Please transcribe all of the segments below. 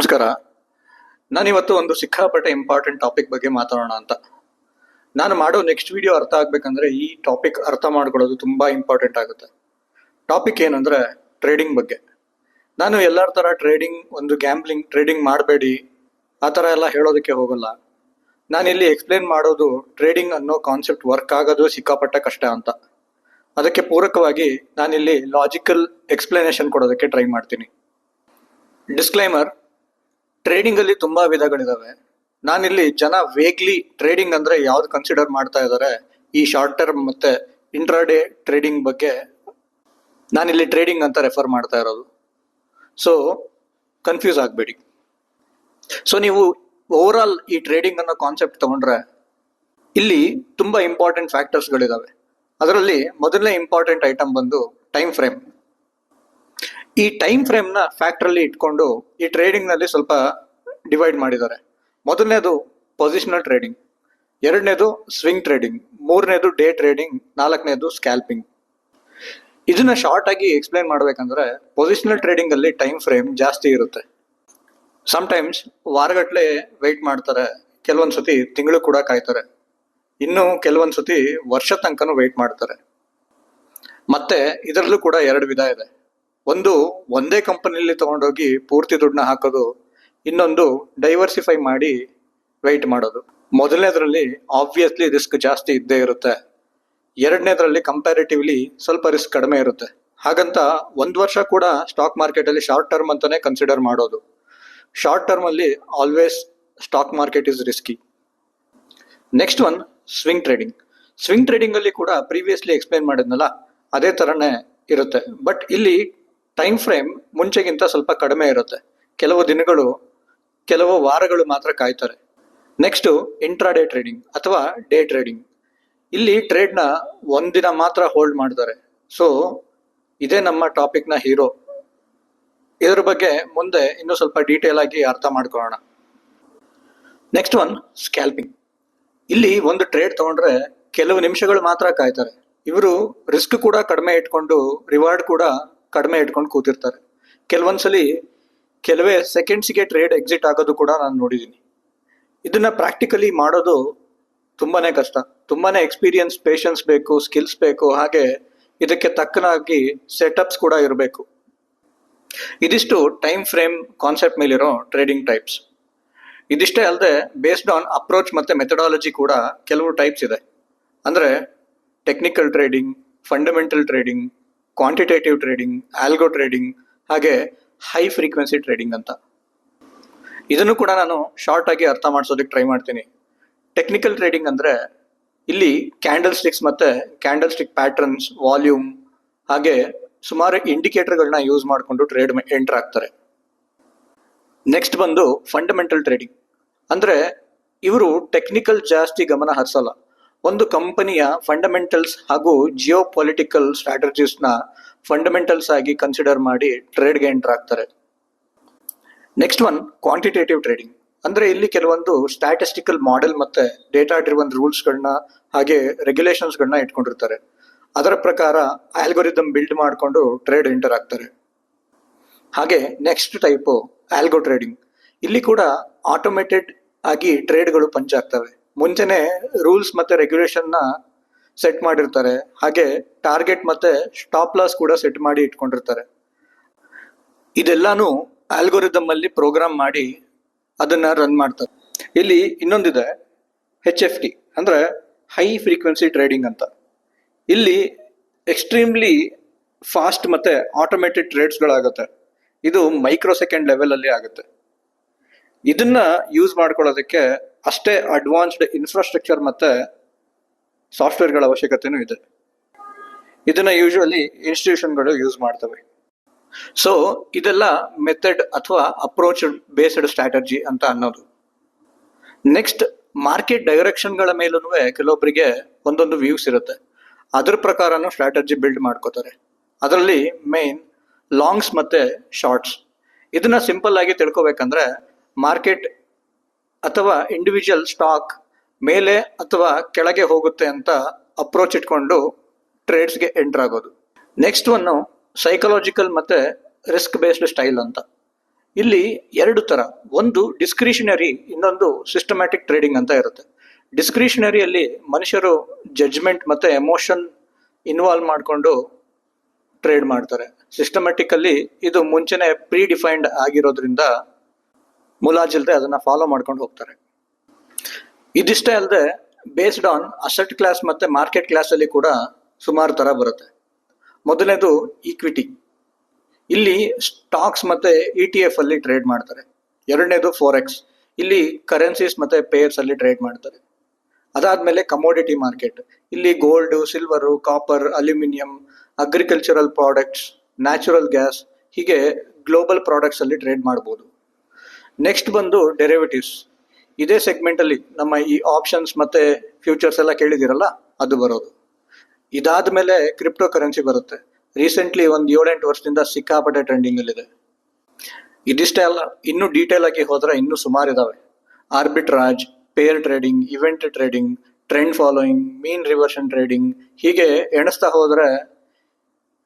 ನಮಸ್ಕಾರ. ನಾನಿವತ್ತು ಒಂದು ಸಿಕ್ಕಾಪಟ್ಟೆ ಇಂಪಾರ್ಟೆಂಟ್ ಟಾಪಿಕ್ ಬಗ್ಗೆ ಮಾತಾಡೋಣ ಅಂತ. ನಾನು ಮಾಡೋ ನೆಕ್ಸ್ಟ್ ವಿಡಿಯೋ ಅರ್ಥ ಆಗ್ಬೇಕಂದ್ರೆ ಈ ಟಾಪಿಕ್ ಅರ್ಥ ಮಾಡ್ಕೊಳ್ಳೋದು ತುಂಬಾ ಇಂಪಾರ್ಟೆಂಟ್ ಆಗುತ್ತೆ. ಟಾಪಿಕ್ ಏನಂದ್ರೆ ಟ್ರೇಡಿಂಗ್ ಬಗ್ಗೆ. ನಾನು ಎಲ್ಲರ ತರ ಟ್ರೇಡಿಂಗ್ ಒಂದು ಗ್ಯಾಂಬ್ಲಿಂಗ್ ಟ್ರೇಡಿಂಗ್ ಮಾಡಬೇಡಿ ಆ ಥರ ಎಲ್ಲ ಹೇಳೋದಕ್ಕೆ ಹೋಗಲ್ಲ. ನಾನಿಲ್ಲಿ ಎಕ್ಸ್ಪ್ಲೇನ್ ಮಾಡೋದು ಟ್ರೇಡಿಂಗ್ ಅನ್ನೋ ಕಾನ್ಸೆಪ್ಟ್ ವರ್ಕ್ ಆಗೋದು ಸಿಕ್ಕಾಪಟ್ಟೆ ಕಷ್ಟ ಅಂತ. ಅದಕ್ಕೆ ಪೂರಕವಾಗಿ ನಾನಿಲ್ಲಿ ಲಾಜಿಕಲ್ ಎಕ್ಸ್ಪ್ಲನೇಷನ್ ಕೊಡೋದಕ್ಕೆ ಟ್ರೈ ಮಾಡ್ತೀನಿ. ಡಿಸ್ಕ್ಲೈಮರ್: ಟ್ರೇಡಿಂಗ್ ಅಲ್ಲಿ ತುಂಬಾ ವಿಧಗಳಿದಾವೆ. ನಾನಿಲ್ಲಿ ಜನ ವೇಗ್ಲಿ ಟ್ರೇಡಿಂಗ್ ಅಂದ್ರೆ ಯಾವ್ದು ಕನ್ಸಿಡರ್ ಮಾಡ್ತಾ ಇದ್ದಾರೆ, ಈ ಶಾರ್ಟ್ ಟರ್ಮ್ ಮತ್ತೆ ಇಂಟ್ರಾಡೇ ಟ್ರೇಡಿಂಗ್ ಬಗ್ಗೆ ನಾನಿಲ್ಲಿ ಟ್ರೇಡಿಂಗ್ ಅಂತ ರೆಫರ್ ಮಾಡ್ತಾ ಇರೋದು. ಸೊ ಕನ್ಫ್ಯೂಸ್ ಆಗಬೇಡಿ. ಸೊ ನೀವು ಓವರ್ ಆಲ್ ಈ ಟ್ರೇಡಿಂಗ್ ಅನ್ನೋ ಕಾನ್ಸೆಪ್ಟ್ ತಗೊಂಡ್ರೆ ಇಲ್ಲಿ ತುಂಬಾ ಇಂಪಾರ್ಟೆಂಟ್ ಫ್ಯಾಕ್ಟರ್ಸ್ಗಳಿದಾವೆ. ಅದರಲ್ಲಿ ಮೊದಲನೇ ಇಂಪಾರ್ಟೆಂಟ್ ಐಟಮ್ ಬಂದು ಟೈಮ್ ಫ್ರೇಮ್. ಈ ಟೈಮ್ ಫ್ರೇಮ್ ನ ಫ್ಯಾಕ್ಟರ್ ಅಲ್ಲಿ ಇಟ್ಕೊಂಡು ಈ ಟ್ರೇಡಿಂಗ್ ನಲ್ಲಿ ಸ್ವಲ್ಪ ಡಿವೈಡ್ ಮಾಡಿದ್ದಾರೆ. ಮೊದಲನೇದು ಪೊಸಿಷನಲ್ ಟ್ರೇಡಿಂಗ್, ಎರಡನೇದು ಸ್ವಿಂಗ್ ಟ್ರೇಡಿಂಗ್, ಮೂರನೇದು ಡೇ ಟ್ರೇಡಿಂಗ್, ನಾಲ್ಕನೇದು ಸ್ಕ್ಯಾಲ್ಪಿಂಗ್. ಇದನ್ನ ಶಾರ್ಟ್ ಆಗಿ ಎಕ್ಸ್ಪ್ಲೈನ್ ಮಾಡ್ಬೇಕಂದ್ರೆ ಪೊಸಿಷನಲ್ ಟ್ರೇಡಿಂಗ್ ಅಲ್ಲಿ ಟೈಮ್ ಫ್ರೇಮ್ ಜಾಸ್ತಿ ಇರುತ್ತೆ. ಸಮ್ಟೈಮ್ಸ್ ವಾರಗಟ್ಲೆ ವೆಯ್ಟ್ ಮಾಡ್ತಾರೆ, ಕೆಲವೊಂದ್ಸತಿ ತಿಂಗಳು ಕೂಡ ಕಾಯ್ತಾರೆ, ಇನ್ನು ಕೆಲವೊಂದ್ಸತಿ ವರ್ಷ ತನಕನೂ ವೆಯ್ಟ್ ಮಾಡ್ತಾರೆ. ಮತ್ತೆ ಇದರಲ್ಲೂ ಕೂಡ ಎರಡು ವಿಧ ಇದೆ. ಒಂದು ಒಂದೇ ಕಂಪನಿಯಲ್ಲಿ ತಗೊಂಡೋಗಿ ಪೂರ್ತಿ ದುಡ್ಡನ್ನ ಹಾಕೋದು, ಇನ್ನೊಂದು ಡೈವರ್ಸಿಫೈ ಮಾಡಿ ವೆಯ್ಟ್ ಮಾಡೋದು. ಮೊದಲನೇದ್ರಲ್ಲಿ ಆಬ್ವಿಯಸ್ಲಿ ರಿಸ್ಕ್ ಜಾಸ್ತಿ ಇದ್ದೇ ಇರುತ್ತೆ, ಎರಡನೇದ್ರಲ್ಲಿ ಕಂಪ್ಯಾರಿಟಿವ್ಲಿ ಸ್ವಲ್ಪ ರಿಸ್ಕ್ ಕಡಿಮೆ ಇರುತ್ತೆ. ಹಾಗಂತ ಒಂದು ವರ್ಷ ಕೂಡ ಸ್ಟಾಕ್ ಮಾರ್ಕೆಟ್ ಅಲ್ಲಿ ಶಾರ್ಟ್ ಟರ್ಮ್ ಅಂತಾನೆ ಕನ್ಸಿಡರ್ ಮಾಡೋದು. ಶಾರ್ಟ್ ಟರ್ಮ್ ಅಲ್ಲಿ always stock market is risky. Next one swing trading. Swing trading ಅಲ್ಲಿ ಕೂಡ ಪ್ರೀವಿಯಸ್ಲಿ ಎಕ್ಸ್ಪ್ಲೈನ್ ಮಾಡಿದ್ನಲ್ಲ ಅದೇ ತರನೇ ಇರುತ್ತೆ. ಬಟ್ ಇಲ್ಲಿ ಟೈಮ್ ಫ್ರೇಮ್ ಮುಂಚೆಗಿಂತ ಸ್ವಲ್ಪ ಕಡಿಮೆ ಇರುತ್ತೆ, ಕೆಲವು ದಿನಗಳು ಕೆಲವು ವಾರಗಳು ಮಾತ್ರ ಕಾಯ್ತಾರೆ. ನೆಕ್ಸ್ಟ್ ಇಂಟ್ರಾಡೇ ಟ್ರೇಡಿಂಗ್ ಅಥವಾ ಡೇ ಟ್ರೇಡಿಂಗ್. ಇಲ್ಲಿ ಟ್ರೇಡ್ ನ ಒಂದಿನ ಮಾತ್ರ ಹೋಲ್ಡ್ ಮಾಡ್ತಾರೆ. ಸೊ ಇದೇ ನಮ್ಮ ಟಾಪಿಕ್ ನ ಹೀರೋ. ಇದ್ರ ಬಗ್ಗೆ ಮುಂದೆ ಇನ್ನೂ ಸ್ವಲ್ಪ ಡೀಟೇಲ್ ಆಗಿ ಅರ್ಥ ಮಾಡ್ಕೊಳ್ಳೋಣ. Next one scalping. ಇಲ್ಲಿ ಒಂದು ಟ್ರೇಡ್ ತಗೊಂಡ್ರೆ ಕೆಲವು ನಿಮಿಷಗಳು ಮಾತ್ರ ಕಾಯ್ತಾರೆ. ಇವರು ರಿಸ್ಕ್ ಕೂಡ ಕಡಿಮೆ ಇಟ್ಕೊಂಡು ರಿವಾರ್ಡ್ ಕೂಡ ಕಡಿಮೆ ಇಟ್ಕೊಂಡು ಕೂತಿರ್ತಾರೆ. ಕೆಲವೊಂದ್ಸಲಿ ಕೆಲವೇ ಸೆಕೆಂಡ್ಸ್ಗೆ ಟ್ರೇಡ್ ಎಕ್ಸಿಟ್ ಆಗೋದು ಕೂಡ ನಾನು ನೋಡಿದ್ದೀನಿ. ಇದನ್ನ ಪ್ರಾಕ್ಟಿಕಲಿ ಮಾಡೋದು ತುಂಬಾನೇ ಕಷ್ಟ, ತುಂಬಾನೇ ಎಕ್ಸ್ಪೀರಿಯನ್ಸ್, ಪೇಷನ್ಸ್ ಬೇಕು, ಸ್ಕಿಲ್ಸ್ ಬೇಕು, ಹಾಗೆ ಇದಕ್ಕೆ ತಕ್ಕನಾಗಿ ಸೆಟಪ್ಸ್ ಕೂಡ ಇರಬೇಕು. ಇದಿಷ್ಟು ಟೈಮ್ ಫ್ರೇಮ್ ಕಾನ್ಸೆಪ್ಟ್ ಮೇಲಿರೋ ಟ್ರೇಡಿಂಗ್ ಟೈಪ್ಸ್. ಇದಿಷ್ಟೇ ಅಲ್ಲದೆ ಬೇಸ್ಡ್ ಆನ್ ಅಪ್ರೋಚ್ ಮತ್ತೆ ಮೆಥಡಾಲಜಿ ಕೂಡ ಕೆಲವು ಟೈಪ್ಸ್ ಇದೆ. ಅಂದ್ರೆ technical trading, fundamental trading, quantitative trading, algo trading, ಹಾಗೆ ಹೈ ಫ್ರೀಕ್ವೆನ್ಸಿ ಟ್ರೇಡಿಂಗ್ ಅಂತ. ಇದನ್ನು ಕೂಡ ನಾನು ಶಾರ್ಟ್ ಆಗಿ ಅರ್ಥ ಮಾಡಿಸೋದಕ್ಕೆ ಟ್ರೈ ಮಾಡ್ತೀನಿ. ಟೆಕ್ನಿಕಲ್ ಟ್ರೇಡಿಂಗ್ ಅಂದ್ರೆ ಇಲ್ಲಿ ಕ್ಯಾಂಡಲ್ ಸ್ಟಿಕ್ಸ್ ಮತ್ತೆ ಕ್ಯಾಂಡಲ್ ಸ್ಟಿಕ್ ಪ್ಯಾಟರ್ನ್ಸ್, ವಾಲ್ಯೂಮ್, ಹಾಗೆ ಸುಮಾರು ಇಂಡಿಕೇಟರ್ಗಳನ್ನ ಯೂಸ್ ಮಾಡಿಕೊಂಡು ಟ್ರೇಡ್ ಎಂಟರ್ ಆಗ್ತಾರೆ. ನೆಕ್ಸ್ಟ್ ಬಂದು ಫಂಡಮೆಂಟಲ್ ಟ್ರೇಡಿಂಗ್. ಅಂದ್ರೆ ಇವರು ಟೆಕ್ನಿಕಲ್ ಜಾಸ್ತಿ ಗಮನ ಹರಿಸಲ್ಲ, ಒಂದು ಕಂಪನಿಯ ಫಂಡಮೆಂಟಲ್ಸ್ ಹಾಗೂ ಜಿಯೋ ಪೊಲಿಟಿಕಲ್ ಸ್ಟ್ರಾಟಜೀಸ್ ನ ಫಂಡಮೆಂಟಲ್ಸ್ ಆಗಿ ಕನ್ಸಿಡರ್ ಮಾಡಿ ಟ್ರೇಡ್ಗೆ ಎಂಟರ್ ಆಗ್ತಾರೆ. Next one quantitative trading. ಅಂದ್ರೆ ಇಲ್ಲಿ ಕೆಲವೊಂದು ಸ್ಟ್ಯಾಟಿಸ್ಟಿಕಲ್ ಮಾಡೆಲ್ ಮತ್ತೆ ಡೇಟಾ ಡ್ರಿವನ್ ರೂಲ್ಸ್ಗಳನ್ನ ಹಾಗೆ ರೆಗ್ಯುಲೇಷನ್ಸ್ಗಳನ್ನ ಇಟ್ಕೊಂಡಿರ್ತಾರೆ. ಅದರ ಪ್ರಕಾರ ಆಲ್ಗೋರಿದಮ್ ಬಿಲ್ಡ್ ಮಾಡಿಕೊಂಡು ಟ್ರೇಡ್ ಎಂಟರ್ ಆಗ್ತಾರೆ. ಹಾಗೆ ನೆಕ್ಸ್ಟ್ ಟೈಪು ಆಲ್ಗೋ ಟ್ರೇಡಿಂಗ್. ಇಲ್ಲಿ ಕೂಡ ಆಟೋಮೇಟೆಡ್ ಆಗಿ ಟ್ರೇಡ್ಗಳು ಪಂಚ್ ಆಗ್ತವೆ. ಮುಂಚೆನೆ ರೂಲ್ಸ್ ಮತ್ತೆ ರೆಗ್ಯುಲೇಷನ್ ನ ಸೆಟ್ ಮಾಡಿರ್ತಾರೆ, ಹಾಗೆ ಟಾರ್ಗೆಟ್ ಮತ್ತೆ ಸ್ಟಾಪ್ ಲಾಸ್ ಕೂಡ ಸೆಟ್ ಮಾಡಿ ಇಟ್ಕೊಂಡಿರ್ತಾರೆ. ಇದೆಲ್ಲಾನು ಆಲ್ಗೋರಿದಮ್ ಅಲ್ಲಿ ಪ್ರೋಗ್ರಾಮ್ ಮಾಡಿ ಅದನ್ನ ರನ್ ಮಾಡ್ತಾರೆ. ಇಲ್ಲಿ ಇನ್ನೊಂದಿದೆ HFT, ಅಂದ್ರೆ ಹೈ ಫ್ರೀಕ್ವೆನ್ಸಿ ಟ್ರೇಡಿಂಗ್ ಅಂತ. ಇಲ್ಲಿ ಎಕ್ಸ್ಟ್ರೀಮ್ಲಿ ಫಾಸ್ಟ್ ಮತ್ತೆ ಆಟೋಮೇಟೆಡ್ ಟ್ರೇಡ್ಸ್ ಗಳಾಗುತ್ತೆ. ಇದು ಮೈಕ್ರೋ ಸೆಕೆಂಡ್ ಲೆವೆಲ್ ಅಲ್ಲಿ ಆಗುತ್ತೆ. ಇದನ್ನ ಯೂಸ್ ಮಾಡ್ಕೊಳ್ಳೋದಕ್ಕೆ ಅಷ್ಟೇ ಅಡ್ವಾನ್ಸ್ಡ್ ಇನ್ಫ್ರಾಸ್ಟ್ರಕ್ಚರ್ ಮತ್ತೆ ಸಾಫ್ಟ್ವೇರ್ಗಳ ಅವಶ್ಯಕತೆನೂ ಇದೆ. ಇದನ್ನ ಯೂಶುವಲಿ ಇನ್ಸ್ಟಿಟ್ಯೂಷನ್ಗಳು ಯೂಸ್ ಮಾಡ್ತವೆ. ಸೊ ಇದೆಲ್ಲ ಮೆಥಡ್ ಅಥವಾ ಅಪ್ರೋಚ್ ಬೇಸ್ಡ್ ಸ್ಟ್ರಾಟಜಿ ಅಂತ ಅನ್ನೋದು. ನೆಕ್ಸ್ಟ್ ಮಾರ್ಕೆಟ್ ಡೈರೆಕ್ಷನ್ಗಳ ಮೇಲೂ ಕೆಲವೊಬ್ಬರಿಗೆ ಒಂದೊಂದು ವ್ಯೂಸ್ ಇರುತ್ತೆ, ಅದ್ರ ಪ್ರಕಾರನೂ ಸ್ಟ್ರಾಟಜಿ ಬಿಲ್ಡ್ ಮಾಡ್ಕೋತಾರೆ. ಅದರಲ್ಲಿ ಮೇನ್ ಲಾಂಗ್ಸ್ ಮತ್ತೆ ಶಾರ್ಟ್ಸ್. ಇದನ್ನ ಸಿಂಪಲ್ ಆಗಿ ತಿಳ್ಕೊಬೇಕಂದ್ರೆ ಮಾರ್ಕೆಟ್ ಅಥವಾ ಇಂಡಿವಿಜುವಲ್ ಸ್ಟಾಕ್ ಮೇಲೆ ಅಥವಾ ಕೆಳಗೆ ಹೋಗುತ್ತೆ ಅಂತ ಅಪ್ರೋಚ್ ಇಟ್ಕೊಂಡು ಟ್ರೇಡ್ಸ್ಗೆ ಎಂಟರ್ ಆಗೋದು. ನೆಕ್ಸ್ಟ್ ಒನ್ ಸೈಕಲಾಜಿಕಲ್ ಮತ್ತೆ ರಿಸ್ಕ್ ಬೇಸ್ಡ್ ಸ್ಟೈಲ್ ಅಂತ. ಇಲ್ಲಿ ಎರಡು ತರ, ಒಂದು ಡಿಸ್ಕ್ರಿಷನರಿ, ಇನ್ನೊಂದು ಸಿಸ್ಟಮ್ಯಾಟಿಕ್ ಟ್ರೇಡಿಂಗ್ ಅಂತ ಇರುತ್ತೆ. ಡಿಸ್ಕ್ರಿಷನರಿಯಲ್ಲಿ ಮನುಷ್ಯರು ಜಡ್ಜ್ಮೆಂಟ್ ಮತ್ತೆ ಎಮೋಷನ್ ಇನ್ವಾಲ್ವ್ ಮಾಡಿಕೊಂಡು ಟ್ರೇಡ್ ಮಾಡ್ತಾರೆ. ಸಿಸ್ಟಮ್ಯಾಟಿಕ್ ಅಲ್ಲಿ ಇದು ಮುಂಚೆನೆ ಪ್ರೀ ಡಿಫೈನ್ಡ್ ಆಗಿರೋದ್ರಿಂದ ಮುಲಾಜಿಲ್ದೆ ಅದನ್ನ ಫಾಲೋ ಮಾಡ್ಕೊಂಡು ಹೋಗ್ತಾರೆ. ಇದಿಷ್ಟೇ ಅಲ್ಲದೆ ಬೇಸ್ಡ್ ಆನ್ ಅಸೆಟ್ ಕ್ಲಾಸ್ ಮತ್ತೆ ಮಾರ್ಕೆಟ್ ಕ್ಲಾಸ್ ಅಲ್ಲಿ ಕೂಡ ಸುಮಾರು ತರ ಬರುತ್ತೆ. ಮೊದಲನೇದು ಈಕ್ವಿಟಿ, ಇಲ್ಲಿ ಸ್ಟಾಕ್ಸ್ ಮತ್ತೆ ETF ಅಲ್ಲಿ ಟ್ರೇಡ್ ಮಾಡ್ತಾರೆ. ಎರಡನೇದು ಫಾರೆಕ್ಸ್, ಇಲ್ಲಿ ಕರೆನ್ಸೀಸ್ ಮತ್ತೆ ಪೇರ್ಸ್ ಅಲ್ಲಿ ಟ್ರೇಡ್ ಮಾಡ್ತಾರೆ. ಅದಾದ್ಮೇಲೆ ಕಮೋಡಿಟಿ ಮಾರ್ಕೆಟ್, ಇಲ್ಲಿ gold, silver, copper, aluminium, agricultural products, natural gas, ಹೀಗೆ ಗ್ಲೋಬಲ್ ಪ್ರಾಡಕ್ಟ್ಸ್ ಅಲ್ಲಿ ಟ್ರೇಡ್ ಮಾಡ್ಬೋದು. ನೆಕ್ಸ್ಟ್ ಬಂದು ಡೆರಿವೇಟಿವ್ಸ್, ಇದೇ ಸೆಗ್ಮೆಂಟ್ ಅಲ್ಲಿ ನಮ್ಮ ಈ ಆಪ್ಷನ್ಸ್ ಮತ್ತೆ ಫ್ಯೂಚರ್ಸ್ ಎಲ್ಲ ಕೇಳಿದಿರಲ್ಲ, ಅದು ಬರೋದು. ಇದಾದ್ಮೇಲೆ ಕ್ರಿಪ್ಟೋ ಕರೆನ್ಸಿ ಬರುತ್ತೆ. ರೀಸೆಂಟ್ಲಿ ಒಂದು 7-8 ವರ್ಷದಿಂದ ಸಿಕ್ಕಾಪಟ್ಟೆ ಟ್ರೆಂಡಿಂಗ್ ಅಲ್ಲಿದೆ. ಇದಿಷ್ಟೇ ಅಲ್ಲ, ಇನ್ನೂ ಡೀಟೇಲ್ ಆಗಿ ಹೋದ್ರೆ ಇನ್ನೂ ಸುಮಾರು ಇದಾವೆ. Arbitrage, pair trading, event trading, trend following, mean reversion trading, ಹೀಗೆ ಎಣಿಸ್ತಾ ಹೋದ್ರೆ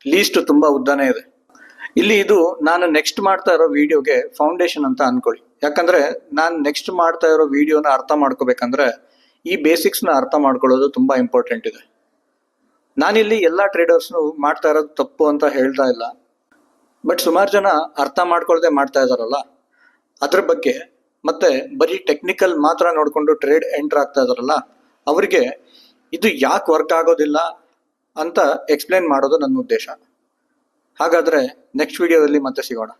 ಲೀಸ್ಟ್ ತುಂಬಾ ಉದ್ದಾನೇ ಇದೆ. ಇಲ್ಲಿ ಇದು ನಾನು ನೆಕ್ಸ್ಟ್ ಮಾಡ್ತಾ ಇರೋ ವಿಡಿಯೋಗೆ ಫೌಂಡೇಶನ್ ಅಂತ ಅನ್ಕೊಳ್ಳಿ. ಯಾಕಂದ್ರೆ ನಾನು ನೆಕ್ಸ್ಟ್ ಮಾಡ್ತಾ ಇರೋ ವಿಡಿಯೋನ ಅರ್ಥ ಮಾಡ್ಕೋಬೇಕಂದ್ರೆ ಈ ಬೇಸಿಕ್ಸ್ನ ಅರ್ಥ ಮಾಡ್ಕೊಳ್ಳೋದು ತುಂಬಾ ಇಂಪಾರ್ಟೆಂಟ್ ಇದೆ. ನಾನಿಲ್ಲಿ ಎಲ್ಲ ಟ್ರೇಡರ್ಸ್ನು ಮಾಡ್ತಾ ಇರೋದು ತಪ್ಪು ಅಂತ ಹೇಳ್ತಾ ಇಲ್ಲ, ಬಟ್ ಸುಮಾರು ಜನ ಅರ್ಥ ಮಾಡ್ಕೊಳ್ದೆ ಮಾಡ್ತಾ ಇದಾರಲ್ಲ ಅದ್ರ ಬಗ್ಗೆ, ಮತ್ತೆ ಬರೀ ಟೆಕ್ನಿಕಲ್ ಮಾತ್ರ ನೋಡ್ಕೊಂಡು ಟ್ರೇಡ್ ಎಂಟರ್ ಆಗ್ತಾ ಇದಾರಲ್ಲ ಅವರಿಗೆ ಇದು ಯಾಕೆ ವರ್ಕ್ ಆಗೋದಿಲ್ಲ ಅಂತ ಎಕ್ಸ್ಪ್ಲೇನ್ ಮಾಡೋದು ನನ್ನ ಉದ್ದೇಶ. ಹಾಗಾದ್ರೆ ನೆಕ್ಸ್ಟ್ ವಿಡಿಯೋದಲ್ಲಿ ಮತ್ತೆ ಸಿಗೋಣ.